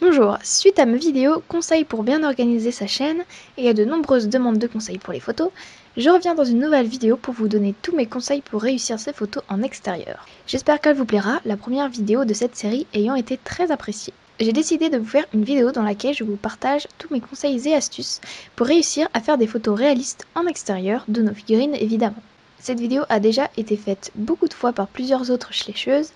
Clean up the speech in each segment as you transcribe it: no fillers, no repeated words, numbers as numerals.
Bonjour, suite à ma vidéo conseils pour bien organiser sa chaîne et à de nombreuses demandes de conseils pour les photos, je reviens dans une nouvelle vidéo pour vous donner tous mes conseils pour réussir ces photos en extérieur. J'espère qu'elle vous plaira, la première vidéo de cette série ayant été très appréciée. J'ai décidé de vous faire une vidéo dans laquelle je vous partage tous mes conseils et astuces pour réussir à faire des photos réalistes en extérieur de nos figurines évidemment. Cette vidéo a déjà été faite beaucoup de fois par plusieurs autres schlécheuses,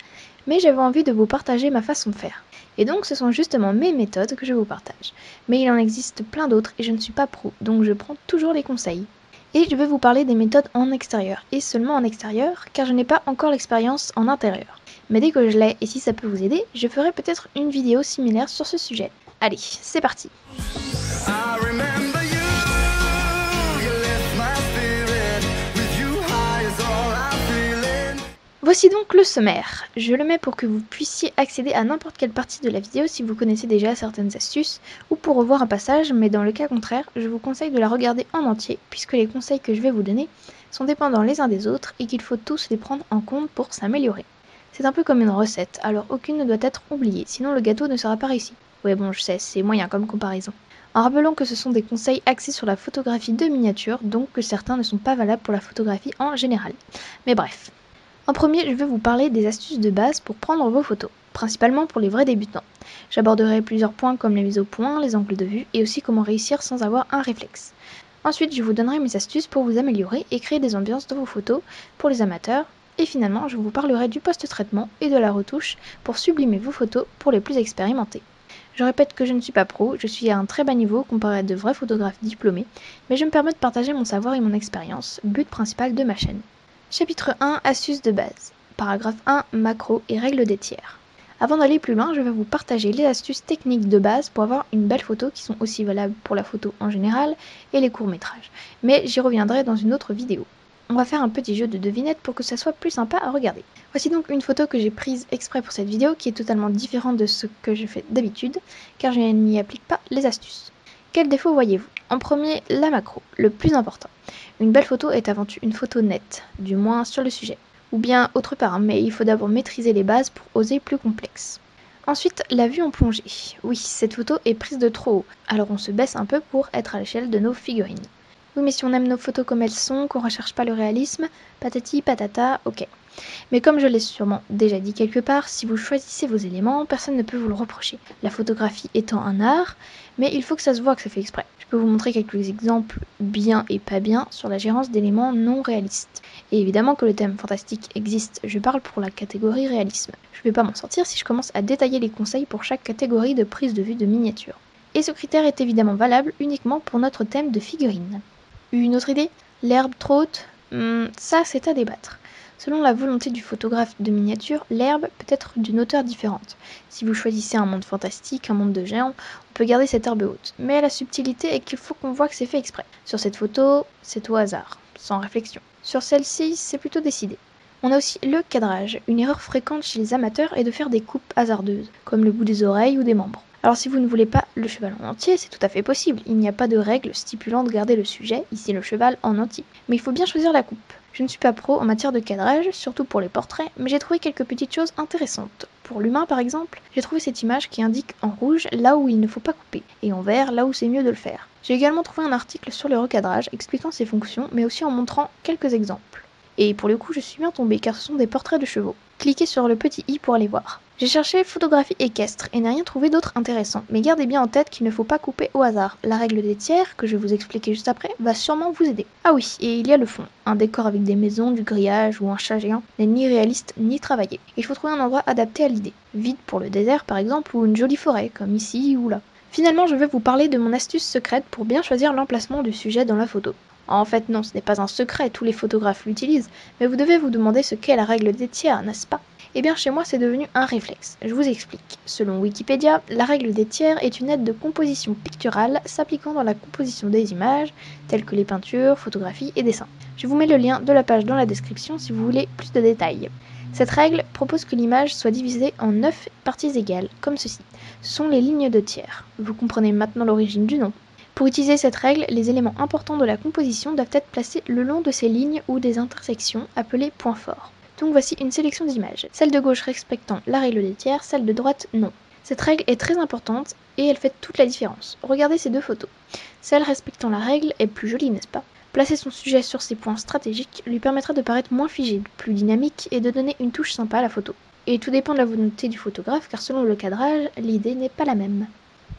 mais j'avais envie de vous partager ma façon de faire. Et donc ce sont justement mes méthodes que je vous partage. Mais il en existe plein d'autres et je ne suis pas pro, donc je prends toujours les conseils. Et je vais vous parler des méthodes en extérieur, et seulement en extérieur, car je n'ai pas encore l'expérience en intérieur. Mais dès que je l'ai, et si ça peut vous aider, je ferai peut-être une vidéo similaire sur ce sujet. Allez, c'est parti! Voici donc le sommaire. Je le mets pour que vous puissiez accéder à n'importe quelle partie de la vidéo si vous connaissez déjà certaines astuces, ou pour revoir un passage, mais dans le cas contraire, je vous conseille de la regarder en entier, puisque les conseils que je vais vous donner sont dépendants les uns des autres et qu'il faut tous les prendre en compte pour s'améliorer. C'est un peu comme une recette, alors aucune ne doit être oubliée, sinon le gâteau ne sera pas réussi. Ouais bon, je sais, c'est moyen comme comparaison. En rappelant que ce sont des conseils axés sur la photographie de miniature, donc que certains ne sont pas valables pour la photographie en général. Mais bref. En premier, je vais vous parler des astuces de base pour prendre vos photos, principalement pour les vrais débutants. J'aborderai plusieurs points comme les mises au point, les angles de vue et aussi comment réussir sans avoir un réflexe. Ensuite, je vous donnerai mes astuces pour vous améliorer et créer des ambiances dans vos photos pour les amateurs. Et finalement, je vous parlerai du post-traitement et de la retouche pour sublimer vos photos pour les plus expérimentés. Je répète que je ne suis pas pro, je suis à un très bas niveau comparé à de vrais photographes diplômés, mais je me permets de partager mon savoir et mon expérience, but principal de ma chaîne. Chapitre 1 Astuces de base. Paragraphe 1 Macro et règles des tiers. Avant d'aller plus loin, je vais vous partager les astuces techniques de base pour avoir une belle photo qui sont aussi valables pour la photo en général et les courts-métrages. Mais j'y reviendrai dans une autre vidéo. On va faire un petit jeu de devinettes pour que ça soit plus sympa à regarder. Voici donc une photo que j'ai prise exprès pour cette vidéo qui est totalement différente de ce que je fais d'habitude car je n'y applique pas les astuces. Quels défauts voyez-vous? En premier, la macro, le plus important. Une belle photo est avant tout une photo nette, du moins sur le sujet. Ou bien autre part, mais il faut d'abord maîtriser les bases pour oser plus complexe. Ensuite, la vue en plongée. Oui, cette photo est prise de trop haut, alors on se baisse un peu pour être à l'échelle de nos figurines. Oui, mais si on aime nos photos comme elles sont, qu'on recherche pas le réalisme, patati patata, ok. Mais comme je l'ai sûrement déjà dit quelque part, si vous choisissez vos éléments, personne ne peut vous le reprocher. La photographie étant un art, mais il faut que ça se voit que ça fait exprès. Je peux vous montrer quelques exemples bien et pas bien sur la gérance d'éléments non réalistes. Et évidemment que le thème fantastique existe, je parle pour la catégorie réalisme. Je vais pas m'en sortir si je commence à détailler les conseils pour chaque catégorie de prise de vue de miniature. Et ce critère est évidemment valable uniquement pour notre thème de figurine. Une autre idée? L'herbe trop haute? Ça c'est à débattre. Selon la volonté du photographe de miniature, l'herbe peut être d'une hauteur différente. Si vous choisissez un monde fantastique, un monde de géants, on peut garder cette herbe haute. Mais la subtilité est qu'il faut qu'on voit que c'est fait exprès. Sur cette photo, c'est au hasard, sans réflexion. Sur celle-ci, c'est plutôt décidé. On a aussi le cadrage. Une erreur fréquente chez les amateurs est de faire des coupes hasardeuses, comme le bout des oreilles ou des membres. Alors si vous ne voulez pas le cheval en entier, c'est tout à fait possible. Il n'y a pas de règle stipulant de garder le sujet, ici le cheval, en entier. Mais il faut bien choisir la coupe. Je ne suis pas pro en matière de cadrage, surtout pour les portraits, mais j'ai trouvé quelques petites choses intéressantes. Pour l'humain par exemple, j'ai trouvé cette image qui indique en rouge là où il ne faut pas couper, et en vert là où c'est mieux de le faire. J'ai également trouvé un article sur le recadrage expliquant ses fonctions, mais aussi en montrant quelques exemples. Et pour le coup, je suis bien tombée car ce sont des portraits de chevaux. Cliquez sur le petit i pour aller voir. J'ai cherché photographie équestre et n'ai rien trouvé d'autre intéressant, mais gardez bien en tête qu'il ne faut pas couper au hasard. La règle des tiers, que je vais vous expliquer juste après, va sûrement vous aider. Ah oui, et il y a le fond. Un décor avec des maisons, du grillage ou un chat géant n'est ni réaliste ni travaillé. Il faut trouver un endroit adapté à l'idée. Vide pour le désert par exemple, ou une jolie forêt, comme ici ou là. Finalement, je vais vous parler de mon astuce secrète pour bien choisir l'emplacement du sujet dans la photo. En fait non, ce n'est pas un secret, tous les photographes l'utilisent, mais vous devez vous demander ce qu'est la règle des tiers, n'est-ce pas? Eh bien chez moi c'est devenu un réflexe, je vous explique. Selon Wikipédia, la règle des tiers est une aide de composition picturale s'appliquant dans la composition des images, telles que les peintures, photographies et dessins. Je vous mets le lien de la page dans la description si vous voulez plus de détails. Cette règle propose que l'image soit divisée en 9 parties égales, comme ceci. Ce sont les lignes de tiers. Vous comprenez maintenant l'origine du nom. Pour utiliser cette règle, les éléments importants de la composition doivent être placés le long de ces lignes ou des intersections appelées points forts. Donc voici une sélection d'images. Celle de gauche respectant la règle des tiers, celle de droite non. Cette règle est très importante et elle fait toute la différence. Regardez ces deux photos. Celle respectant la règle est plus jolie, n'est-ce pas? Placer son sujet sur ses points stratégiques lui permettra de paraître moins figé, plus dynamique et de donner une touche sympa à la photo. Et tout dépend de la volonté du photographe car selon le cadrage, l'idée n'est pas la même.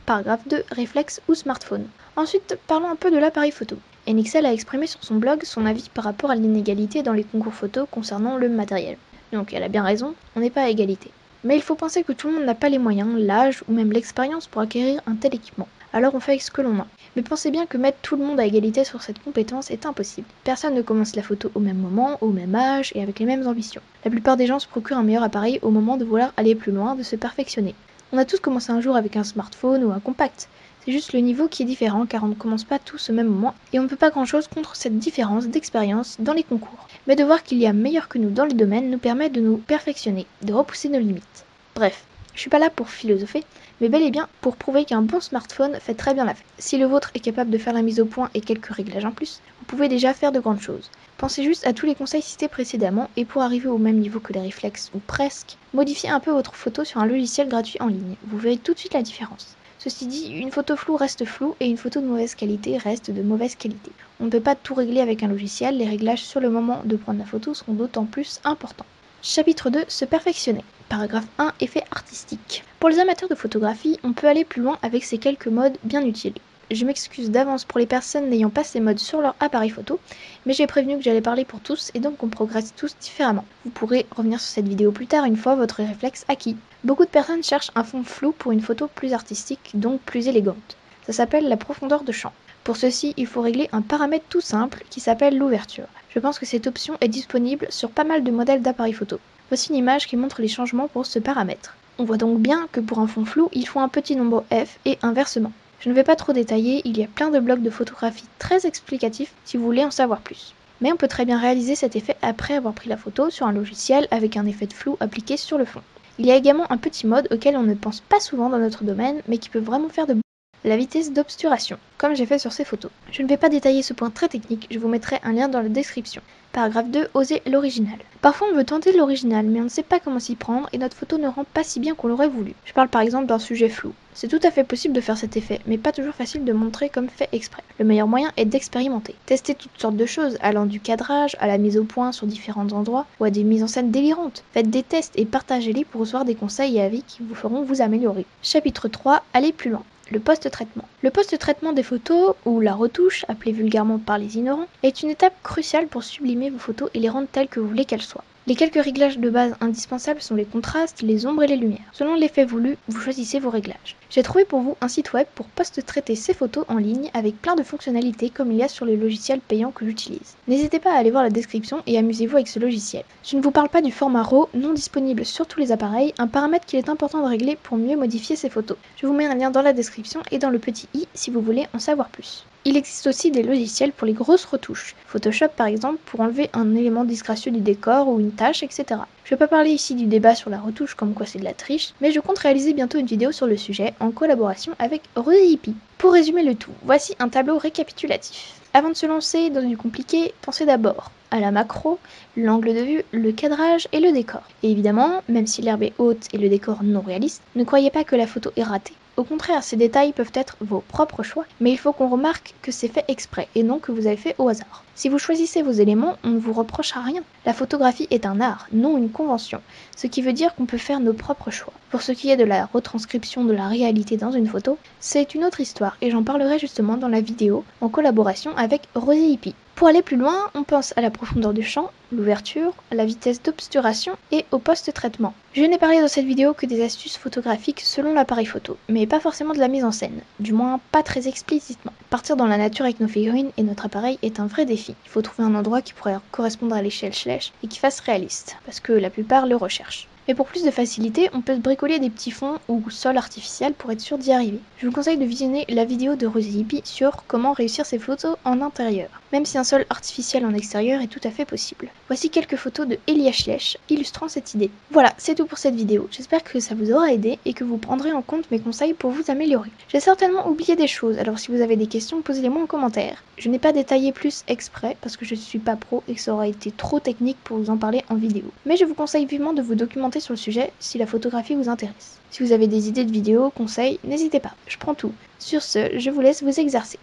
Paragraphe 2. Réflexe ou smartphone. Ensuite, parlons un peu de l'appareil photo. NXL a exprimé sur son blog son avis par rapport à l'inégalité dans les concours photo concernant le matériel. Donc elle a bien raison, on n'est pas à égalité. Mais il faut penser que tout le monde n'a pas les moyens, l'âge ou même l'expérience pour acquérir un tel équipement. Alors on fait avec ce que l'on a. Mais pensez bien que mettre tout le monde à égalité sur cette compétence est impossible. Personne ne commence la photo au même moment, au même âge et avec les mêmes ambitions. La plupart des gens se procurent un meilleur appareil au moment de vouloir aller plus loin, de se perfectionner. On a tous commencé un jour avec un smartphone ou un compact. C'est juste le niveau qui est différent car on ne commence pas tous au même moment et on ne peut pas grand chose contre cette différence d'expérience dans les concours. Mais de voir qu'il y a meilleur que nous dans les domaines nous permet de nous perfectionner, de repousser nos limites. Bref, je suis pas là pour philosopher, mais bel et bien pour prouver qu'un bon smartphone fait très bien l'affaire. Si le vôtre est capable de faire la mise au point et quelques réglages en plus, vous pouvez déjà faire de grandes choses. Pensez juste à tous les conseils cités précédemment et pour arriver au même niveau que les réflexes, ou presque, modifiez un peu votre photo sur un logiciel gratuit en ligne. Vous verrez tout de suite la différence. Ceci dit, une photo floue reste floue et une photo de mauvaise qualité reste de mauvaise qualité. On ne peut pas tout régler avec un logiciel, les réglages sur le moment de prendre la photo seront d'autant plus importants. Chapitre 2. Se perfectionner. Paragraphe 1. Effet artistique. Pour les amateurs de photographie, on peut aller plus loin avec ces quelques modes bien utiles. Je m'excuse d'avance pour les personnes n'ayant pas ces modes sur leur appareil photo, mais j'ai prévenu que j'allais parler pour tous et donc on progresse tous différemment. Vous pourrez revenir sur cette vidéo plus tard une fois votre réflexe acquis. Beaucoup de personnes cherchent un fond flou pour une photo plus artistique, donc plus élégante. Ça s'appelle la profondeur de champ. Pour ceci, il faut régler un paramètre tout simple qui s'appelle l'ouverture. Je pense que cette option est disponible sur pas mal de modèles d'appareils photo. Voici une image qui montre les changements pour ce paramètre. On voit donc bien que pour un fond flou, il faut un petit nombre f et inversement. Je ne vais pas trop détailler, il y a plein de blogs de photographie très explicatifs si vous voulez en savoir plus. Mais on peut très bien réaliser cet effet après avoir pris la photo sur un logiciel avec un effet de flou appliqué sur le fond. Il y a également un petit mode auquel on ne pense pas souvent dans notre domaine, mais qui peut vraiment faire de la vitesse d'obturation, comme j'ai fait sur ces photos. Je ne vais pas détailler ce point très technique, je vous mettrai un lien dans la description. Paragraphe 2. Oser l'original. Parfois on veut tenter l'original, mais on ne sait pas comment s'y prendre et notre photo ne rend pas si bien qu'on l'aurait voulu. Je parle par exemple d'un sujet flou. C'est tout à fait possible de faire cet effet, mais pas toujours facile de montrer comme fait exprès. Le meilleur moyen est d'expérimenter. Tester toutes sortes de choses, allant du cadrage à la mise au point sur différents endroits ou à des mises en scène délirantes. Faites des tests et partagez-les pour recevoir des conseils et avis qui vous feront vous améliorer. Chapitre 3. Aller plus loin. Le post-traitement. Le post-traitement des photos, ou la retouche, appelée vulgairement par les ignorants, est une étape cruciale pour sublimer vos photos et les rendre telles que vous voulez qu'elles soient. Les quelques réglages de base indispensables sont les contrastes, les ombres et les lumières. Selon l'effet voulu, vous choisissez vos réglages. J'ai trouvé pour vous un site web pour post-traiter ces photos en ligne avec plein de fonctionnalités comme il y a sur les logiciels payants que j'utilise. N'hésitez pas à aller voir la description et amusez-vous avec ce logiciel. Je ne vous parle pas du format RAW, non disponible sur tous les appareils, un paramètre qu'il est important de régler pour mieux modifier ces photos. Je vous mets un lien dans la description et dans le petit i si vous voulez en savoir plus. Il existe aussi des logiciels pour les grosses retouches. Photoshop par exemple pour enlever un élément disgracieux du décor ou une tâche, etc. Je ne vais pas parler ici du débat sur la retouche comme quoi c'est de la triche, mais je compte réaliser bientôt une vidéo sur le sujet en collaboration avec Rosy. Pour résumer le tout, voici un tableau récapitulatif. Avant de se lancer dans du compliqué, pensez d'abord à la macro, l'angle de vue, le cadrage et le décor. Et évidemment, même si l'herbe est haute et le décor non réaliste, ne croyez pas que la photo est ratée. Au contraire, ces détails peuvent être vos propres choix, mais il faut qu'on remarque que c'est fait exprès et non que vous avez fait au hasard. Si vous choisissez vos éléments, on ne vous reprochera rien. La photographie est un art, non une convention, ce qui veut dire qu'on peut faire nos propres choix. Pour ce qui est de la retranscription de la réalité dans une photo, c'est une autre histoire et j'en parlerai justement dans la vidéo en collaboration avec Rosy. Pour aller plus loin, on pense à la profondeur du champ, l'ouverture, la vitesse d'obturation et au post-traitement. Je n'ai parlé dans cette vidéo que des astuces photographiques selon l'appareil photo, mais pas forcément de la mise en scène, du moins pas très explicitement. Partir dans la nature avec nos figurines et notre appareil est un vrai défi. Il faut trouver un endroit qui pourrait correspondre à l'échelle Schlech et qui fasse réaliste, parce que la plupart le recherchent. Mais pour plus de facilité, on peut se bricoler des petits fonds ou sols artificiels pour être sûr d'y arriver. Je vous conseille de visionner la vidéo de Rosy sur comment réussir ses photos en intérieur, même si un sol artificiel en extérieur est tout à fait possible. Voici quelques photos de Elia Schlech illustrant cette idée. Voilà, c'est tout pour cette vidéo. J'espère que ça vous aura aidé et que vous prendrez en compte mes conseils pour vous améliorer. J'ai certainement oublié des choses, alors si vous avez des questions, posez-les-moi en commentaire. Je n'ai pas détaillé plus exprès parce que je ne suis pas pro et que ça aurait été trop technique pour vous en parler en vidéo. Mais je vous conseille vivement de vous documenter sur le sujet si la photographie vous intéresse. Si vous avez des idées de vidéos, conseils, n'hésitez pas, je prends tout. Sur ce, je vous laisse vous exercer.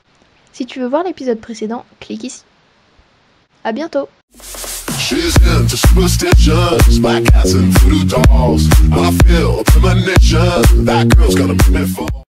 Si tu veux voir l'épisode précédent, clique ici. À bientôt! She's into superstitions, black cats and voodoo dolls. I feel a premonition, that girl's gonna make me fall.